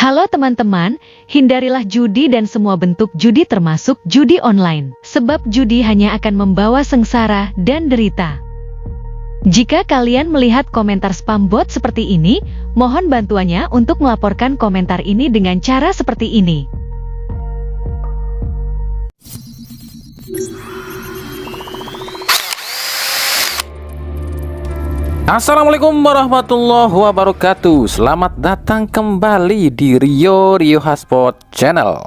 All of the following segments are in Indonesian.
Halo teman-teman, hindarilah judi dan semua bentuk judi termasuk judi online. Sebab judi hanya akan membawa sengsara dan derita. Jika kalian melihat komentar spam bot seperti ini, mohon bantuannya untuk melaporkan komentar ini dengan cara seperti ini. Assalamualaikum warahmatullahi wabarakatuh. Selamat datang kembali di Rio Hotspot Channel.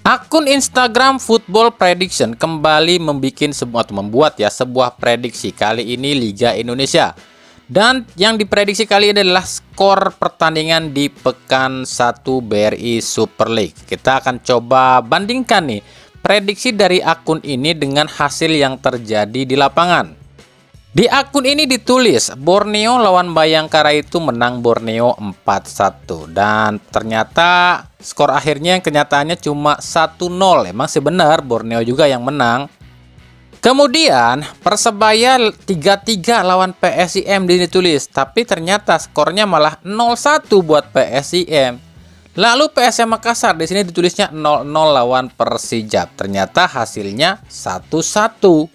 Akun Instagram Football Prediction kembali membuat sebuah prediksi, kali ini Liga Indonesia. Dan yang diprediksi kali ini adalah skor pertandingan di pekan 1 BRI Super League. Kita akan coba bandingkan nih prediksi dari akun ini dengan hasil yang terjadi di lapangan. Di akun ini ditulis Borneo lawan Bayangkara itu menang Borneo 4-1, dan ternyata skor akhirnya yang kenyataannya cuma 1-0. Emang sebenar Borneo juga yang menang. Kemudian Persebaya 3-3 lawan PSIM ditulis, tapi ternyata skornya malah 0-1 buat PSIM. Lalu PSM Makassar di sini ditulisnya 0-0 lawan Persijap, ternyata hasilnya 1-1.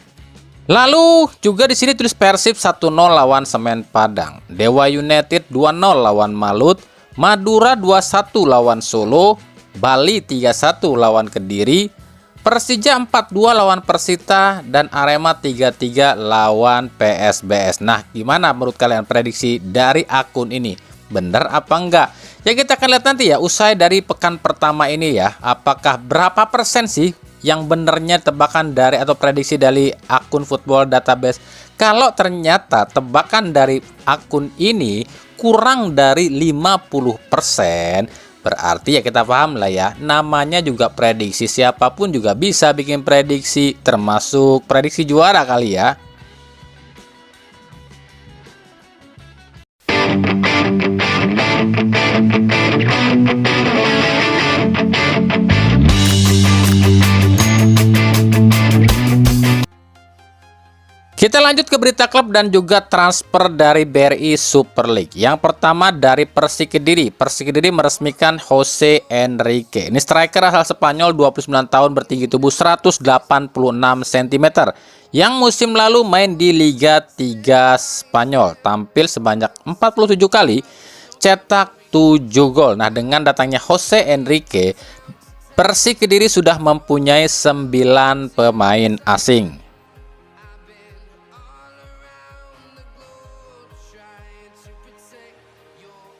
Lalu juga di sini tulis Persib 1-0 lawan Semen Padang, Dewa United 2-0 lawan Malut, Madura 2-1 lawan Solo, Bali 3-1 lawan Kediri, Persija 4-2 lawan Persita, dan Arema 3-3 lawan PSBS. Nah, gimana menurut kalian prediksi dari akun ini? Bener apa enggak? Ya kita akan lihat nanti ya, usai dari pekan pertama ini ya, apakah berapa persen sih yang benernya tebakan dari atau prediksi dari akun Football Database. Kalau ternyata tebakan dari akun ini kurang dari 50%, berarti ya kita paham lah ya, namanya juga prediksi, siapapun juga bisa bikin prediksi, termasuk prediksi juara kali ya. Kita lanjut ke berita klub dan juga transfer dari BRI Super League. Yang pertama dari Persik Kediri. Persik Kediri meresmikan Jose Enrique. Ini striker asal Spanyol, 29 tahun, bertinggi tubuh 186 cm. Yang musim lalu main di Liga 3 Spanyol. Tampil sebanyak 47 kali, cetak 7 gol. Nah, dengan datangnya Jose Enrique, Persik Kediri sudah mempunyai 9 pemain asing.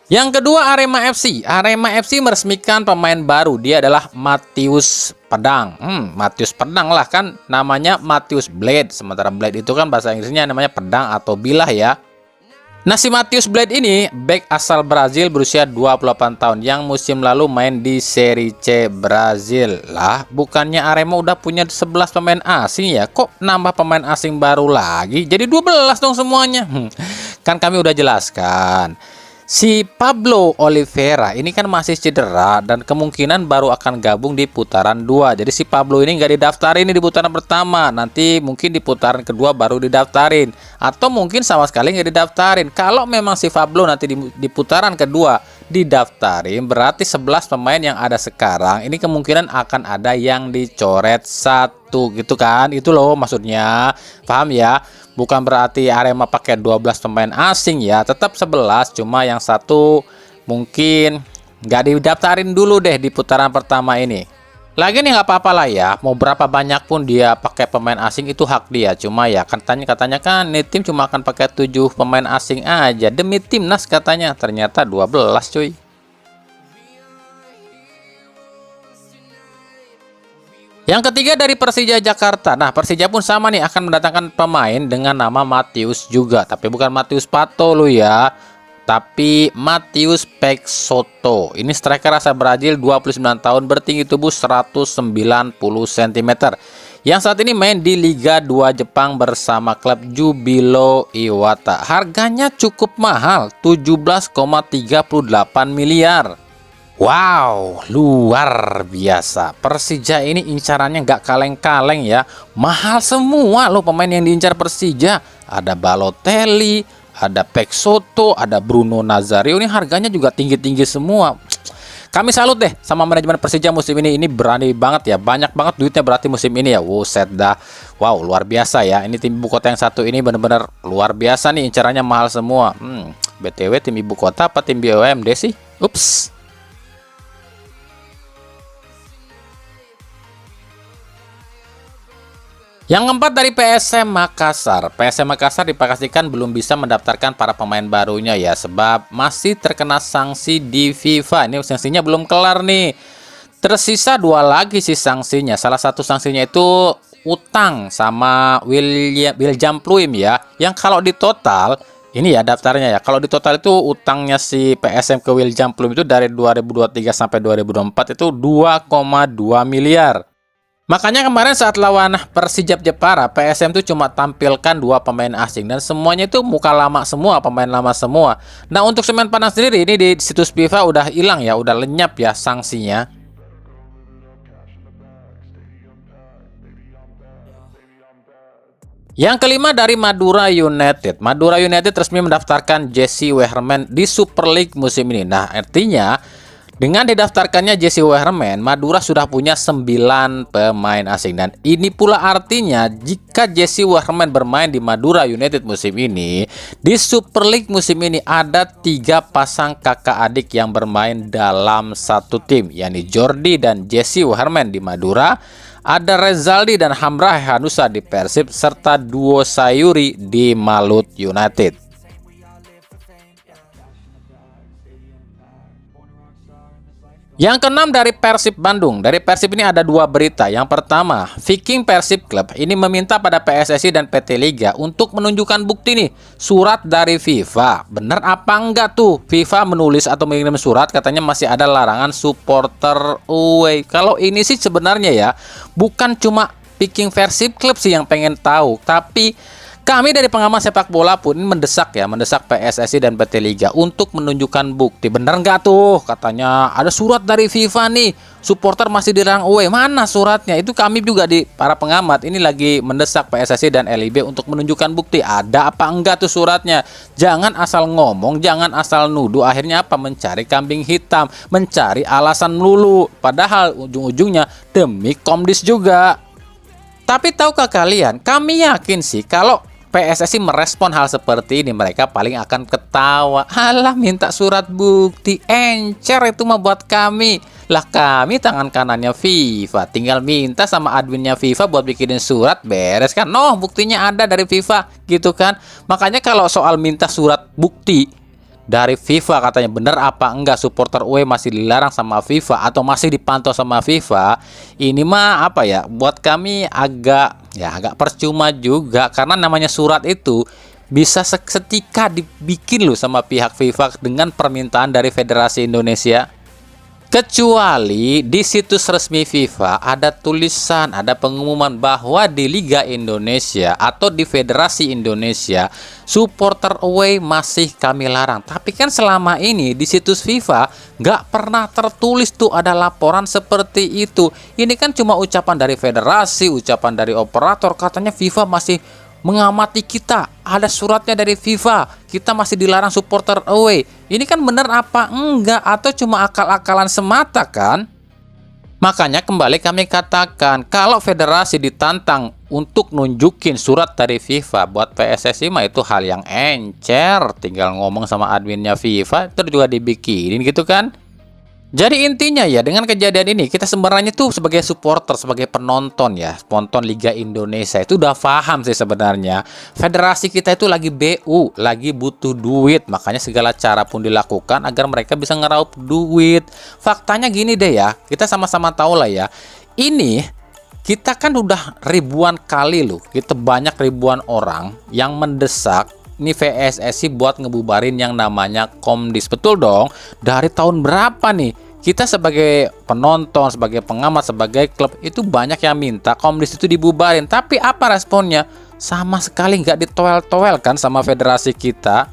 Yang kedua Arema FC. Arema FC meresmikan pemain baru. Dia adalah Matius Pedang. Matius Pedang lah, kan namanya Matius Blade. Sementara Blade itu kan bahasa Inggrisnya namanya pedang atau bilah ya. Nah, si Matius Blade ini bek asal Brazil berusia 28 tahun yang musim lalu main di Serie C Brazil. Lah, bukannya Arema udah punya 11 pemain asing ya? Kok nambah pemain asing baru lagi? Jadi 12 dong semuanya. Kan kami udah jelaskan. Si Pablo Oliveira ini kan masih cedera dan kemungkinan baru akan gabung di putaran 2. Jadi si Pablo ini nggak didaftarin di putaran pertama. Nanti mungkin di putaran kedua baru didaftarin. Atau mungkin sama sekali nggak didaftarin. Kalau memang si Pablo nanti di putaran kedua didaftarin, berarti 11 pemain yang ada sekarang ini kemungkinan akan ada yang dicoret satu gitu kan. Itu loh maksudnya. Paham ya? Bukan berarti Arema pakai 12 pemain asing ya, tetap 11, cuma yang satu mungkin nggak didaftarin dulu deh di putaran pertama ini. Lagi nih nggak apa-apa lah ya, mau berapa banyak pun dia pakai pemain asing itu hak dia. Cuma ya katanya kan nih tim cuma akan pakai 7 pemain asing aja demi timnas katanya, ternyata 12 cuy. Yang ketiga dari Persija Jakarta. Nah, Persija pun sama nih akan mendatangkan pemain dengan nama Matius juga, tapi bukan Matius Pato lo ya, tapi Matius Peixoto. Ini striker asal Brazil, 29 tahun, bertinggi tubuh 190 cm. Yang saat ini main di Liga 2 Jepang bersama klub Jubilo Iwata. Harganya cukup mahal, 17,38 miliar. Wow, luar biasa. Persija ini incarannya nggak kaleng-kaleng ya. Mahal semua loh pemain yang diincar Persija. Ada Balotelli, ada Pek Soto, ada Bruno Nazario. Ini harganya juga tinggi-tinggi semua. Kami salut deh sama manajemen Persija musim ini. Ini berani banget ya. Banyak banget duitnya berarti musim ini ya. Wuset dah. Wow, luar biasa ya. Ini tim ibu kota yang satu ini benar-benar luar biasa nih. Incarannya mahal semua. BTW tim ibu kota apa tim BUMD sih? Ups. Yang keempat dari PSM Makassar. PSM Makassar dipastikan belum bisa mendaftarkan para pemain barunya ya, sebab masih terkena sanksi di FIFA. Ini sanksinya belum kelar nih. Tersisa 2 lagi sih sanksinya. Salah satu sanksinya itu utang sama William Pluim ya. Yang kalau di total, ini ya daftarnya ya. Kalau di total itu utangnya si PSM ke William Pluim itu dari 2023 sampai 2024 itu 2,2 miliar. Makanya kemarin saat lawan Persijap Jepara, PSM itu cuma tampilkan 2 pemain asing dan semuanya itu muka lama semua, pemain lama semua. Nah, untuk Semen Padang sendiri ini di situs FIFA udah hilang ya, udah lenyap ya sanksinya. Yang kelima dari Madura United. Madura United resmi mendaftarkan Jesse Wehrman di Super League musim ini. Nah, artinya dengan didaftarkannya Jesse Wehrman, Madura sudah punya 9 pemain asing. Dan ini pula artinya jika Jesse Wehrman bermain di Madura United musim ini, di Super League musim ini ada 3 pasang kakak adik yang bermain dalam satu tim, yakni Jordi dan Jesse Wehrman di Madura, ada Rezaldi dan Hamra Hanusa di Persib, serta duo Sayuri di Malut United. Yang keenam dari Persib Bandung. Dari Persib ini ada 2 berita. Yang pertama, Viking Persib Club ini meminta pada PSSI dan PT Liga untuk menunjukkan bukti nih, surat dari FIFA. Bener apa enggak tuh FIFA menulis atau mengirim surat katanya masih ada larangan supporter away. Kalau ini sih sebenarnya ya, bukan cuma Viking Persib Club sih yang pengen tahu, tapi kami dari pengamat sepak bola pun mendesak PSSI dan PT Liga untuk menunjukkan bukti. Bener nggak tuh? Katanya ada surat dari FIFA nih, supporter masih dilarang away. Mana suratnya? Itu kami juga di para pengamat ini lagi mendesak PSSI dan LIB untuk menunjukkan bukti. Ada apa enggak tuh suratnya? Jangan asal ngomong, jangan asal nuduh. Akhirnya apa? Mencari kambing hitam, mencari alasan melulu. Padahal ujung-ujungnya demi Komdis juga. Tapi tahukah kalian? Kami yakin sih kalau PSSI merespon hal seperti ini, mereka paling akan ketawa. Alah, minta surat bukti, encer itu mah buat kami. Lah, kami tangan kanannya FIFA, tinggal minta sama adminnya FIFA buat bikinin surat, beres kan. Noh, buktinya ada dari FIFA gitu kan. Makanya kalau soal minta surat bukti dari FIFA katanya bener apa enggak supporter away masih dilarang sama FIFA atau masih dipantau sama FIFA, ini mah apa ya, buat kami agak percuma juga, karena namanya surat itu bisa seketika dibikin loh sama pihak FIFA dengan permintaan dari Federasi Indonesia. Kecuali di situs resmi FIFA ada tulisan, ada pengumuman bahwa di Liga Indonesia atau di Federasi Indonesia supporter away masih kami larang. Tapi kan selama ini di situs FIFA nggak pernah tertulis tuh ada laporan seperti itu. Ini kan cuma ucapan dari federasi, ucapan dari operator, katanya FIFA masih mengamati kita, ada suratnya dari FIFA, kita masih dilarang supporter away. Ini kan bener apa enggak, atau cuma akal-akalan semata kan? Makanya kembali kami katakan, kalau federasi ditantang untuk nunjukin surat dari FIFA buat PSSI mah itu hal yang encer, tinggal ngomong sama adminnya FIFA itu juga dibikinin gitu kan. Jadi intinya ya, dengan kejadian ini kita sebenarnya tuh sebagai supporter, sebagai penonton ya, penonton Liga Indonesia itu udah paham sih sebenarnya federasi kita itu lagi BU, lagi butuh duit, makanya segala cara pun dilakukan agar mereka bisa ngeraup duit. Faktanya gini deh ya, kita sama-sama tahu lah ya, ini kita kan udah ribuan kali loh, kita banyak ribuan orang yang mendesak ini PSSI buat ngebubarin yang namanya Komdis. Betul dong, dari tahun berapa nih kita sebagai penonton, sebagai pengamat, sebagai klub itu banyak yang minta Komdis itu dibubarin. Tapi apa responnya? Sama sekali nggak ditoel-toel kan sama federasi kita.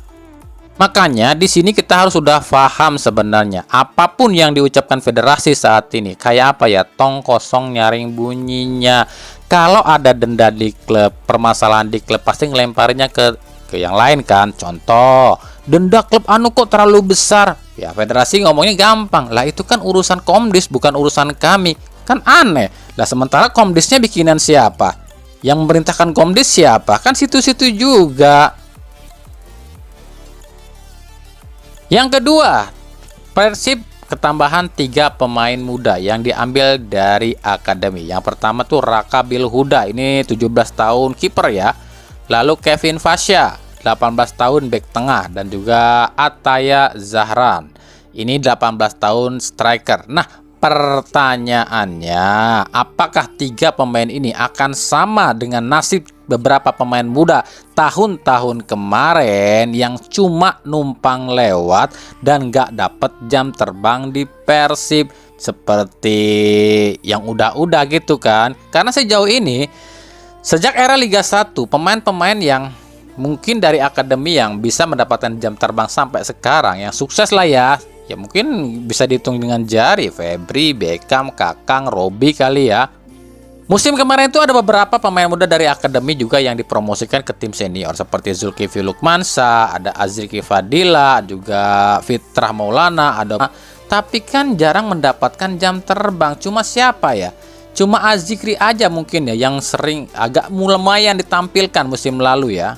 Makanya di sini kita harus sudah paham sebenarnya apapun yang diucapkan federasi saat ini kayak apa ya, tong kosong nyaring bunyinya. Kalau ada denda di klub, permasalahan di klub pasti ngelemparinya ke ke yang lain kan. Contoh, denda klub anu kok terlalu besar. Ya federasi ngomongnya gampang. Lah itu kan urusan Komdis, bukan urusan kami. Kan aneh. Lah sementara Komdisnya bikinan siapa? Yang memerintahkan Komdis siapa? Kan situ-situ juga. Yang kedua, Persib ketambahan 3 pemain muda yang diambil dari akademi. Yang pertama tuh Raka Bilhuda, ini 17 tahun kiper ya. Lalu Kevin Fasya, 18 tahun bek tengah, dan juga Ataya Zahran, ini 18 tahun striker. Nah, pertanyaannya, apakah 3 pemain ini akan sama dengan nasib beberapa pemain muda tahun-tahun kemarin yang cuma numpang lewat dan gak dapet jam terbang di Persib seperti yang udah-udah gitu kan? Karena sejauh ini, sejak era Liga 1, pemain-pemain yang mungkin dari akademi yang bisa mendapatkan jam terbang sampai sekarang, yang sukses lah ya mungkin bisa dihitung dengan jari. Febri, Beckham, Kakang, Robi kali ya. Musim kemarin itu ada beberapa pemain muda dari akademi juga yang dipromosikan ke tim senior seperti Zulkifli Lukmansa, ada Azriki Fadila, juga Fitrah Maulana, ada, tapi kan jarang mendapatkan jam terbang. Cuma siapa ya? Cuma Azikri aja mungkin ya yang sering agak lumayan ditampilkan musim lalu ya.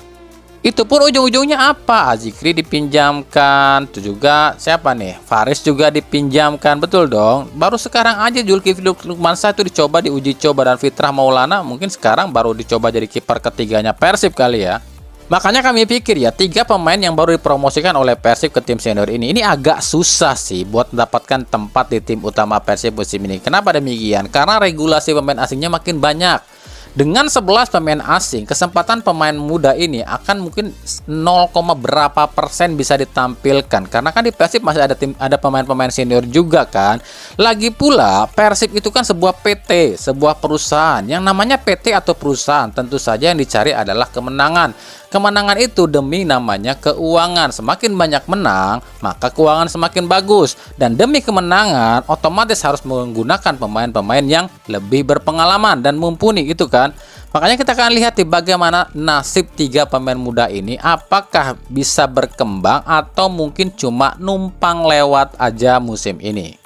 Itu pun ujung-ujungnya apa? Azikri dipinjamkan, itu juga siapa nih? Faris juga dipinjamkan, betul dong. Baru sekarang aja Zulkifli Lukmansa itu dicoba, diuji coba, dan Fitrah Maulana mungkin sekarang baru dicoba jadi kiper ketiganya Persib kali ya. Makanya kami pikir ya, 3 pemain yang baru dipromosikan oleh Persib ke tim senior ini agak susah sih buat mendapatkan tempat di tim utama Persib musim ini. Kenapa demikian? Karena regulasi pemain asingnya makin banyak. Dengan 11 pemain asing, kesempatan pemain muda ini akan mungkin 0, berapa persen bisa ditampilkan. Karena kan di Persib masih ada pemain-pemain senior juga kan. Lagi pula, Persib itu kan sebuah PT, sebuah perusahaan. Yang namanya PT atau perusahaan, tentu saja yang dicari adalah kemenangan. Kemenangan itu demi namanya keuangan. Semakin banyak menang, maka keuangan semakin bagus. Dan demi kemenangan, otomatis harus menggunakan pemain-pemain yang lebih berpengalaman dan mumpuni gitu kan. Makanya kita akan lihat bagaimana nasib 3 pemain muda ini. Apakah bisa berkembang atau mungkin cuma numpang lewat aja musim ini.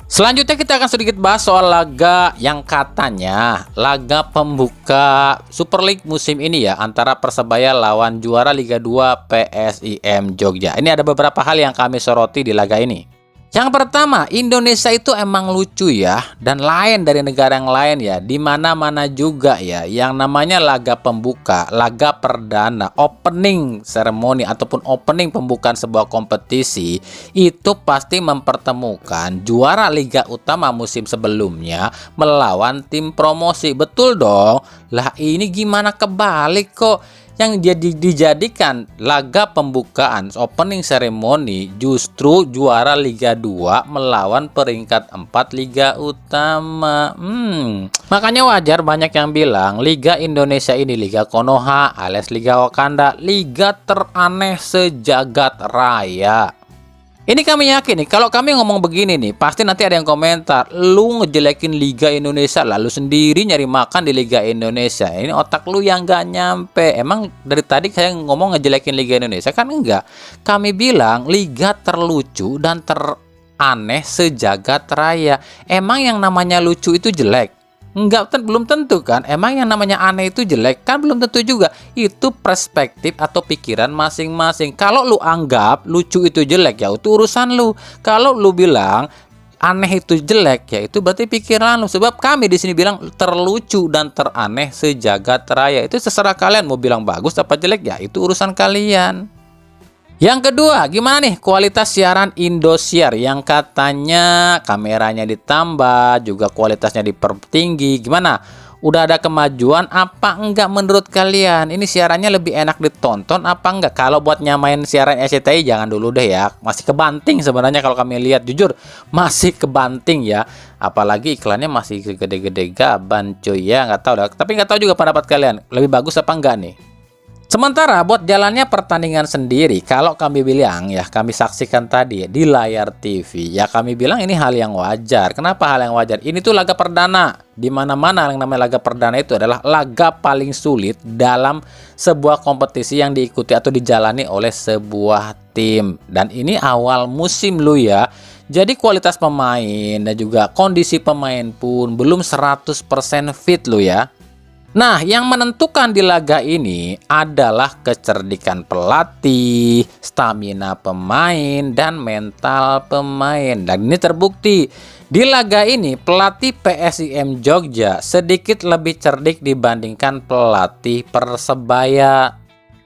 Selanjutnya kita akan sedikit bahas soal laga yang katanya laga pembuka Super League musim ini ya, antara Persebaya lawan juara Liga 2 PSIM Jogja. Ini ada beberapa hal yang kami soroti di laga ini. Yang pertama, Indonesia itu emang lucu ya, dan lain dari negara yang lain ya, di mana-mana juga ya, yang namanya laga pembuka, laga perdana, opening ceremony ataupun opening pembukaan sebuah kompetisi itu pasti mempertemukan juara liga utama musim sebelumnya melawan tim promosi. Betul dong. Lah ini gimana kebalik kok? Yang dijadikan laga pembukaan opening ceremony justru juara Liga 2 melawan peringkat 4 Liga Utama. Makanya wajar banyak yang bilang Liga Indonesia ini Liga Konoha alias Liga Wakanda, liga teraneh sejagat raya. Ini kami yakin nih, kalau kami ngomong begini nih, pasti nanti ada yang komentar, lu ngejelekin Liga Indonesia, lalu sendiri nyari makan di Liga Indonesia. Ini otak lu yang gak nyampe. Emang dari tadi saya ngomong ngejelekin Liga Indonesia? Kan enggak. Kami bilang liga terlucu dan teraneh sejagat raya. Emang yang namanya lucu itu jelek? Enggak, belum tentu kan. Emang yang namanya aneh itu jelek? Kan belum tentu juga. Itu perspektif atau pikiran masing-masing. Kalau lu anggap lucu itu jelek, ya itu urusan lu. Kalau lu bilang aneh itu jelek, ya itu berarti pikiran lu. Sebab kami di sini bilang terlucu dan teraneh sejagat raya. Itu terserah kalian mau bilang bagus apa jelek, ya itu urusan kalian. Yang kedua, gimana nih kualitas siaran Indosiar yang katanya kameranya ditambah, juga kualitasnya dipertinggi. Gimana? Udah ada kemajuan apa enggak menurut kalian? Ini siarannya lebih enak ditonton apa enggak? Kalau buat nyamain siaran SCTI jangan dulu deh ya. Masih kebanting sebenarnya kalau kami lihat, jujur masih kebanting ya. Apalagi iklannya masih gede-gede gaban cuy ya, nggak tahu dah. Tapi nggak tahu juga pendapat kalian. Lebih bagus apa enggak nih? Sementara buat jalannya pertandingan sendiri, kalau kami bilang ya, kami saksikan tadi di layar TV, ya kami bilang ini hal yang wajar. Kenapa hal yang wajar? Ini tuh laga perdana. Di mana-mana yang namanya laga perdana itu adalah laga paling sulit dalam sebuah kompetisi yang diikuti atau dijalani oleh sebuah tim. Dan ini awal musim lu ya. Jadi kualitas pemain dan juga kondisi pemain pun belum 100% fit lu ya. Nah, yang menentukan di laga ini adalah kecerdikan pelatih, stamina pemain, dan mental pemain. Dan ini terbukti. Di laga ini, pelatih PSIM Jogja sedikit lebih cerdik dibandingkan pelatih Persebaya.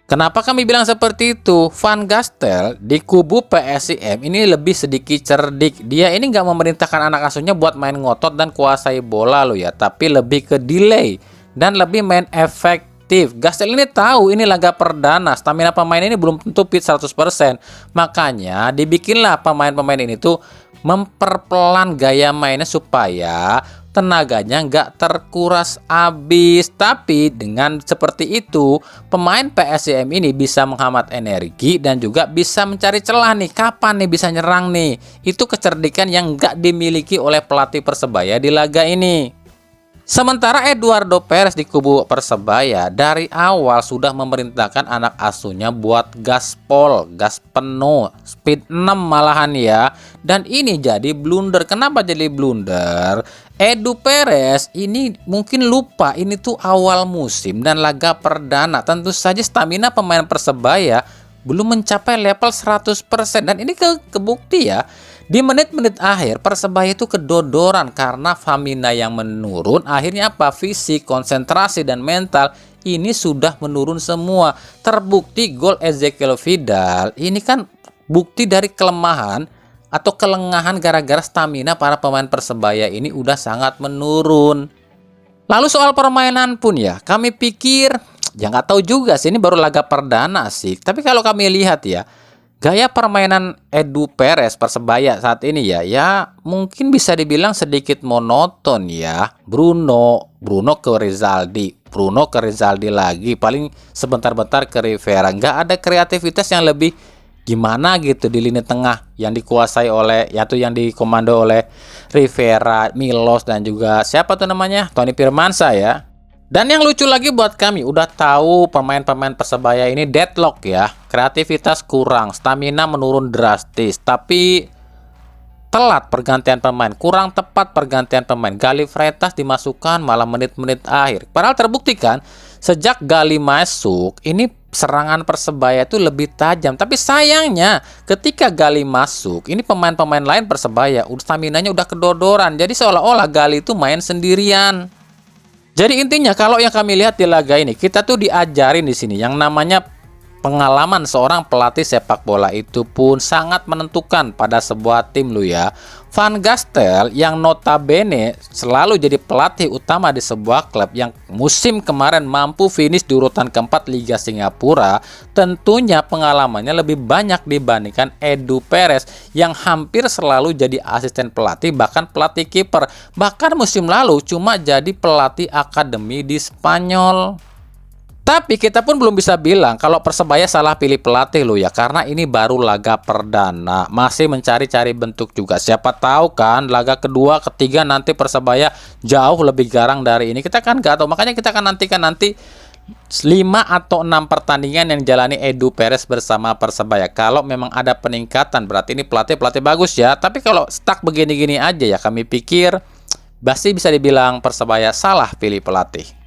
Kenapa kami bilang seperti itu? Van Gastel di kubu PSIM ini lebih sedikit cerdik. Dia ini nggak memerintahkan anak asuhnya buat main ngotot dan kuasai bola loh ya, tapi lebih ke delay dan lebih main efektif. Gastel ini tahu ini laga perdana, stamina pemain ini belum tentu fit 100%. Makanya dibikinlah pemain-pemain ini tuh memperpelan gaya mainnya supaya tenaganya nggak terkuras habis. Tapi dengan seperti itu, pemain PSIM ini bisa menghemat energi dan juga bisa mencari celah nih, kapan nih bisa nyerang nih. Itu kecerdikan yang nggak dimiliki oleh pelatih Persebaya di laga ini. Sementara Eduardo Perez di kubu Persebaya dari awal sudah memerintahkan anak asuhnya buat gaspol, gas penuh, speed 6 malahan ya. Dan ini jadi blunder. Kenapa jadi blunder? Edu Perez ini mungkin lupa ini tuh awal musim dan laga perdana. Tentu saja stamina pemain Persebaya belum mencapai level 100%. Dan ini kebukti ya. Di menit-menit akhir Persebaya itu kedodoran karena stamina yang menurun. Akhirnya apa? Fisik, konsentrasi, dan mental ini sudah menurun semua. Terbukti gol Ezekiel Vidal ini kan bukti dari kelemahan atau kelengahan gara-gara stamina para pemain Persebaya ini udah sangat menurun. Lalu soal permainan pun ya, kami pikir ya nggak tahu juga sih, ini baru laga perdana sih. Tapi kalau kami lihat ya, gaya permainan Edu Perez Persebaya saat ini ya mungkin bisa dibilang sedikit monoton ya. Bruno ke Rizaldi, Bruno ke Rizaldi lagi, paling sebentar-bentar ke Rivera. Nggak ada kreativitas yang lebih gimana gitu di lini tengah yang dikuasai oleh, yaitu yang dikomando oleh Rivera, Milos, dan juga siapa tuh namanya, Tony Firmansyah ya. Dan yang lucu lagi buat kami, udah tahu pemain-pemain Persebaya ini deadlock ya, kreativitas kurang, stamina menurun drastis, tapi telat pergantian pemain, kurang tepat pergantian pemain. Gali Freitas dimasukkan malah menit-menit akhir. Padahal terbukti kan, sejak Gali masuk, ini serangan Persebaya itu lebih tajam. Tapi sayangnya, ketika Gali masuk, ini pemain-pemain lain Persebaya, staminanya udah kedodoran. Jadi seolah-olah Gali itu main sendirian. Jadi intinya kalau yang kami lihat di laga ini, kita tuh diajarin di sini yang namanya pengalaman seorang pelatih sepak bola itu pun sangat menentukan pada sebuah tim lu ya. Van Gastel yang notabene selalu jadi pelatih utama di sebuah klub yang musim kemarin mampu finish di urutan keempat Liga Singapura, tentunya pengalamannya lebih banyak dibandingkan Edu Perez yang hampir selalu jadi asisten pelatih, bahkan pelatih kiper. Bahkan musim lalu cuma jadi pelatih akademi di Spanyol. Tapi kita pun belum bisa bilang kalau Persebaya salah pilih pelatih loh ya, karena ini baru laga perdana, masih mencari-cari bentuk juga. Siapa tahu kan laga kedua, ketiga nanti Persebaya jauh lebih garang dari ini. Kita kan nggak tahu, makanya kita akan nantikan nanti 5 atau 6 pertandingan yang dijalani Edu Perez bersama Persebaya. Kalau memang ada peningkatan berarti ini pelatih bagus ya. Tapi kalau stuck begini-gini aja ya, kami pikir pasti bisa dibilang Persebaya salah pilih pelatih.